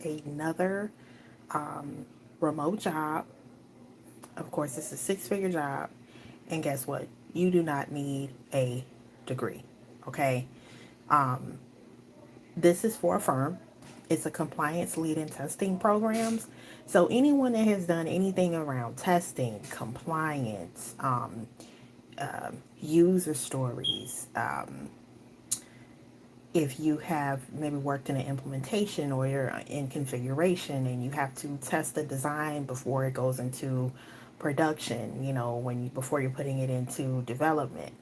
another remote job. Of course, it's a six-figure job. And guess what? You do not need a degree. Okay. Um, this is for a firm. It's a compliance lead in testing programs. So anyone that has done anything around testing, compliance, user stories, if you have maybe worked in an implementation or you're in configuration and you have to test the design before it goes into production, when before you're putting it into development,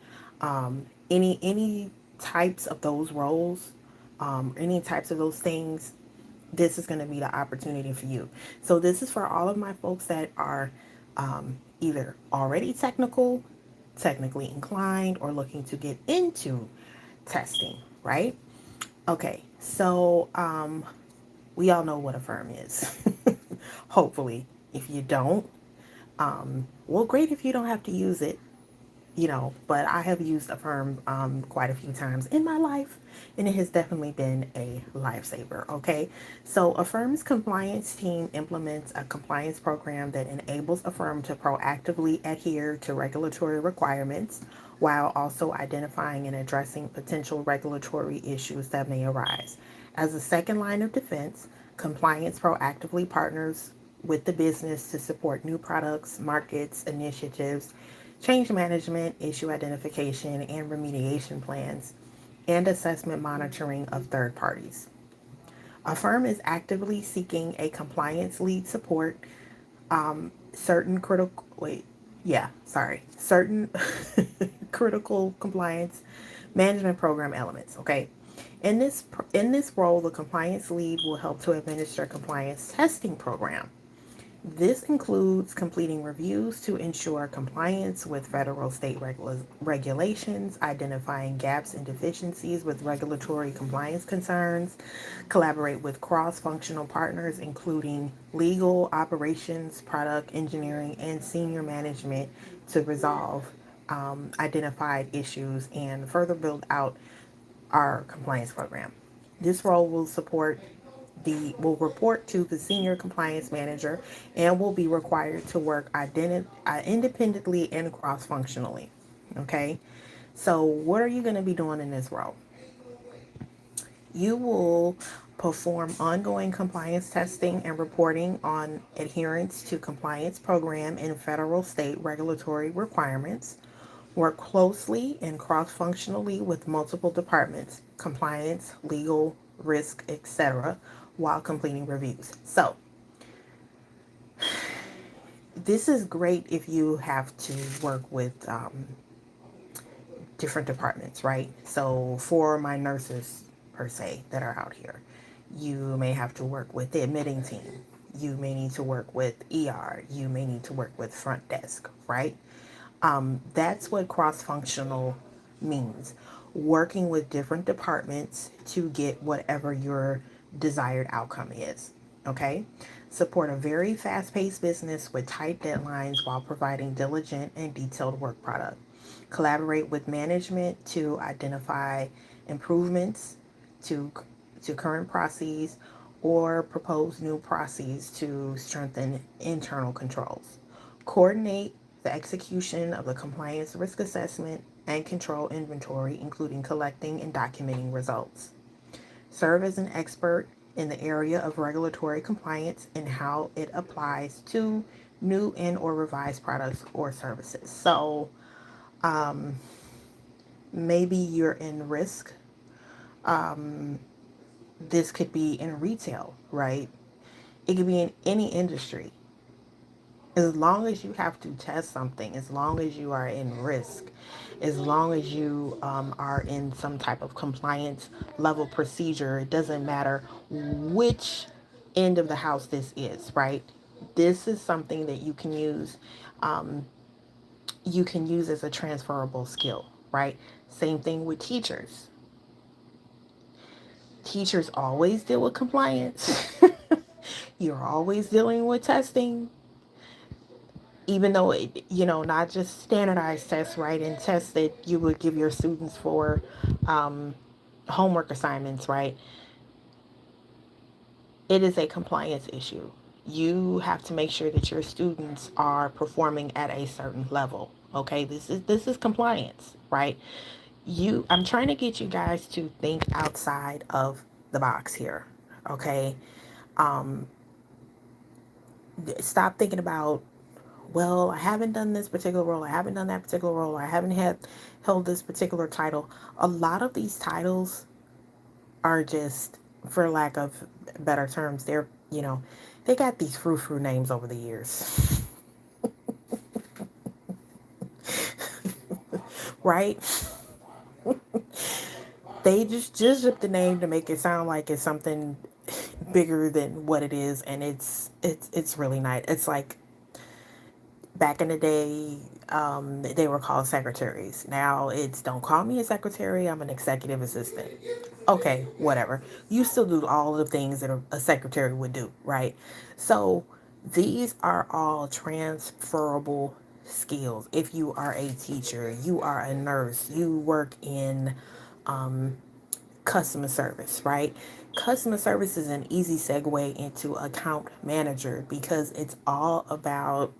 any types of those roles, any types of those things, this is going to be the opportunity for you. So this is for all of my folks that are either already technically inclined, or looking to get into testing, right? Okay, so we all know what a firm is. Hopefully, if you don't, well, great if you don't have to use it, but I have used Affirm quite a few times in my life, and it has definitely been a lifesaver. Okay, so Affirm's compliance team implements a compliance program that enables Affirm to proactively adhere to regulatory requirements while also identifying and addressing potential regulatory issues that may arise. As a second line of defense, compliance proactively partners with the business to support new products, markets, initiatives, change management, issue identification, and remediation plans, and assessment monitoring of third parties. A firm is actively seeking a compliance lead support certain critical wait yeah sorry certain critical compliance management program elements. Okay, in this role, the compliance lead will help to administer compliance testing program. This includes completing reviews to ensure compliance with federal state regulations, identifying gaps and deficiencies with regulatory compliance concerns, collaborate with cross functional partners, including legal, operations, product engineering, and senior management to resolve identified issues and further build out our compliance program. This role will report to the senior compliance manager and will be required to work independently and cross functionally. Okay, so what are you going to be doing in this role? You will perform ongoing compliance testing and reporting on adherence to compliance program and federal state regulatory requirements. Work closely and cross functionally with multiple departments, compliance, legal, risk, etc., while completing reviews. So, this is great if you have to work with different departments, right? So, for my nurses, per se, that are out here, you may have to work with the admitting team. You may need to work with ER. You may need to work with front desk, right? That's what cross functional means. Working with different departments to get whatever your desired outcome is. Okay? Support a very fast paced business with tight deadlines while providing diligent and detailed work product. Collaborate with management to identify improvements to, to current processes or propose new processes to strengthen internal controls. Coordinate the execution of the compliance risk assessment and control inventory, including collecting and documenting results. Serve as an expert in the area of regulatory compliance and how it applies to new and or revised products or services. So maybe you're in risk. This could be in retail, right? It could be in any industry. As long as you have to test something, as long as you are in risk, as long as you are in some type of compliance level procedure, it doesn't matter which end of the house this is, right? This is something that you can use as a transferable skill, right? Same thing with teachers. Teachers always deal with compliance. You're always dealing with testing, even though not just standardized tests, right, and tests that you would give your students for homework assignments, right? It is a compliance issue. You have to make sure that your students are performing at a certain level. Okay, this is compliance, right? I'm trying to get you guys to think outside of the box here. Okay, um, stop thinking about, well, I haven't done this particular role, I haven't done that particular role, I haven't had held this particular title. A lot of these titles are just, for lack of better terms, they got these frou-frou names over the years. Right? They just zip the name to make it sound like it's something bigger than what it is, and it's really not. It's like back in the day, they were called secretaries. Now it's, don't call me a secretary, I'm an executive assistant. Okay, whatever. You still do all the things that a secretary would do, right? So these are all transferable skills. If you are a teacher, you are a nurse, you work in um, customer service, right? Customer service is an easy segue into account manager because it's all about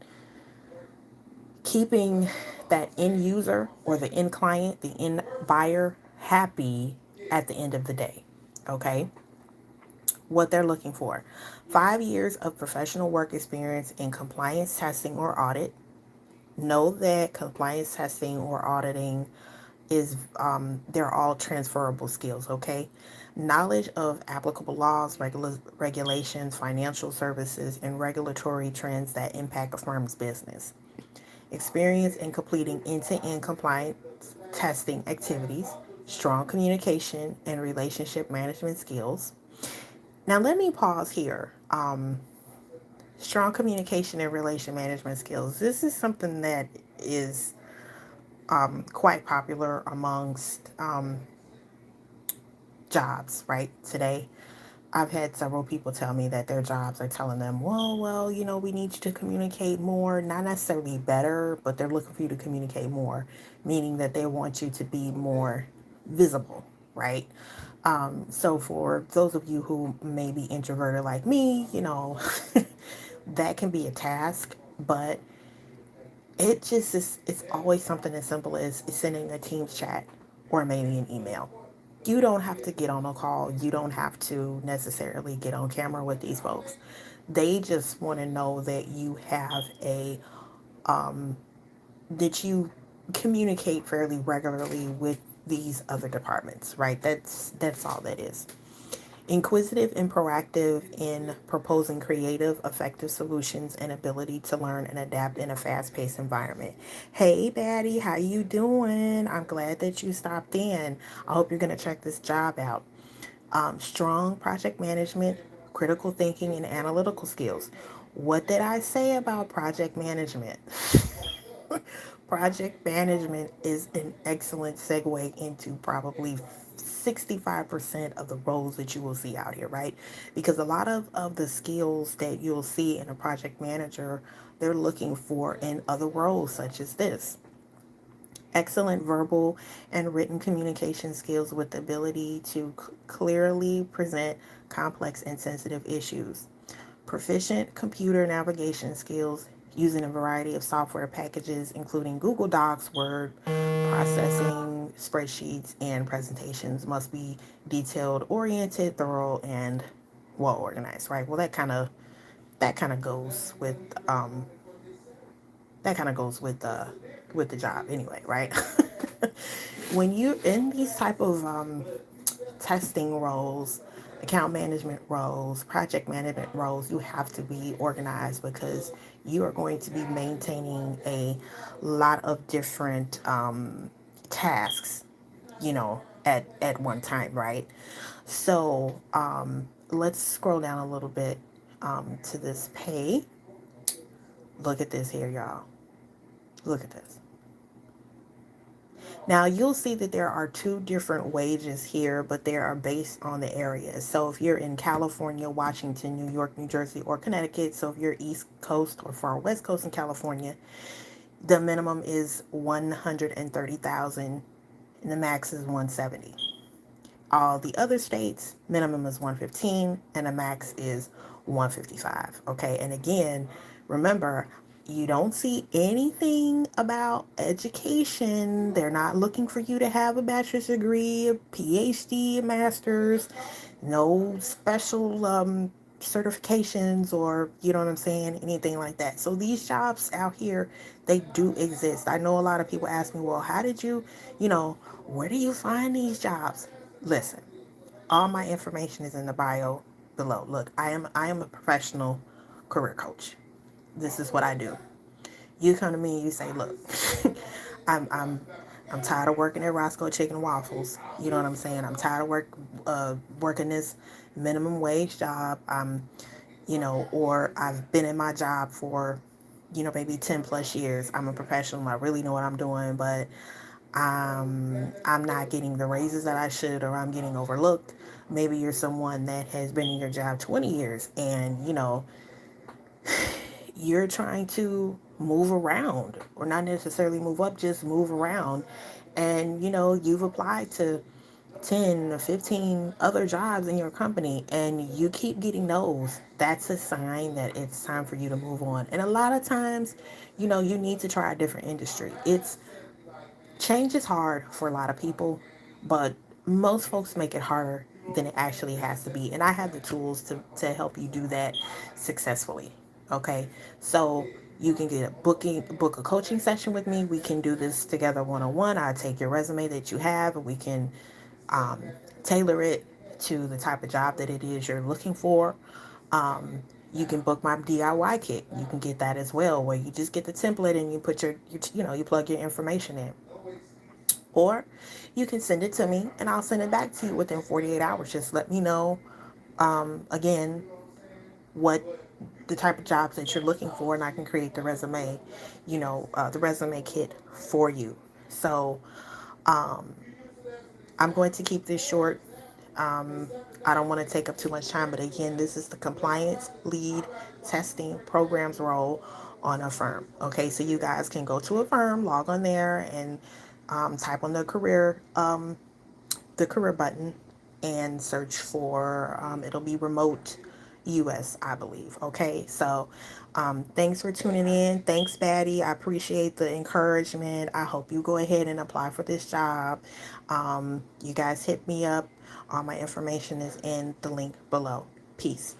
keeping that end user or the end client, the end buyer happy at the end of the day. Okay? What they're looking for: 5 years of professional work experience in compliance testing or audit. Know that compliance testing or auditing they're all transferable skills, okay? Knowledge of applicable laws, regulations, financial services, and regulatory trends that impact a firm's business. Experience in completing end-to-end compliance testing activities, strong communication and relationship management skills. Now, let me pause here. Strong communication and relation management skills. This is something that is quite popular amongst jobs, right, today. I've had several people tell me that their jobs are telling them, well, we need you to communicate more, not necessarily better, but they're looking for you to communicate more, meaning that they want you to be more visible, right? So for those of you who may be introverted like me, that can be a task, but it's always something as simple as sending a Teams chat or maybe an email. You don't have to get on a call. You don't have to necessarily get on camera with these folks. They just want to know that you have that you communicate fairly regularly with these other departments, right? That's all that is. Inquisitive and proactive in proposing creative, effective solutions and ability to learn and adapt in a fast-paced environment. Hey, Batty, how you doing? I'm glad that you stopped in. I hope you're going to check this job out. Strong project management, critical thinking, and analytical skills. What did I say about project management? Project management is an excellent segue into probably 65% of the roles that you will see out here, right? Because a lot of the skills that you'll see in a project manager, they're looking for in other roles such as this: excellent verbal and written communication skills with the ability to clearly present complex and sensitive issues, proficient computer navigation skills using a variety of software packages, including Google Docs, Word, processing, spreadsheets, and presentations, must be detailed, oriented, thorough, and well organized, right? Well, that kind of goes with that kind of goes with the job anyway, right? When you're in these type of testing roles, account management roles, project management roles, you have to be organized because you are going to be maintaining a lot of different tasks, at one time, right? So let's scroll down a little bit to this pay. Look at this here, y'all. Look at this. Now you'll see that there are two different wages here, but they are based on the area. So if you're in California, Washington, New York, New Jersey, or Connecticut, so if you're East Coast or far West Coast in California, the minimum is 130,000 and the max is 170. All the other states, minimum is 115 and a max is 155. Okay. And again, remember, you don't see anything about education. They're not looking for you to have a bachelor's degree, a PhD, a master's, no special certifications, or you know what I'm saying, anything like that. So these jobs out here, they do exist. I know a lot of people ask me, well, how did you, you know, where do you find these jobs? Listen, all my information is in the bio below. Look, I am a professional career coach. This is what I do. You come to me and you say, look, I'm I'm I'm tired of working at Roscoe Chicken and Waffles. You know what I'm saying? I'm tired of working this minimum wage job. Or I've been in my job for, maybe 10 plus years. I'm a professional. I really know what I'm doing, but I'm not getting the raises that I should, or I'm getting overlooked. Maybe you're someone that has been in your job 20 years and, you're trying to move around, or not necessarily move up, just move around. And, you've applied to 10 or 15 other jobs in your company and you keep getting no's. That's a sign that it's time for you to move on. And a lot of times, you need to try a different industry. It's Change is hard for a lot of people, but most folks make it harder than it actually has to be. And I have the tools to help you do that successfully. Okay. So you can get book a coaching session with me. We can do this together one on one. I take your resume that you have and we can um, tailor it to the type of job that it is you're looking for. You can book my DIY kit. You can get that as well, where you just get the template and you put you plug your information in. Or you can send it to me and I'll send it back to you within 48 hours. Just let me know, again, what the type of jobs that you're looking for, and I can create the resume, the resume kit for you. So I'm going to keep this short. Um, I don't want to take up too much time, but again, this is the compliance lead testing programs role on a firm. Okay, so you guys can go to a firm, log on there, and type on the career button and search for it'll be remote US, I believe. Okay, so thanks for tuning in. Thanks, Batty. I appreciate the encouragement. I hope you go ahead and apply for this job. You guys hit me up. All my information is in the link below. Peace.